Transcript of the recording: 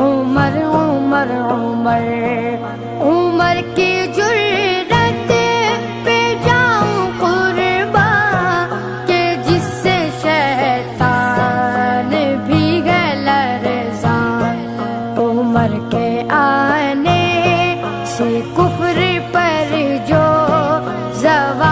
उमर उमर उमर उमर की जुर्रत पे जाऊं कुर्बान के जिससे शैतान भी है लरज़ान। उमर के आने से कुफ्र पर जो ज़वाल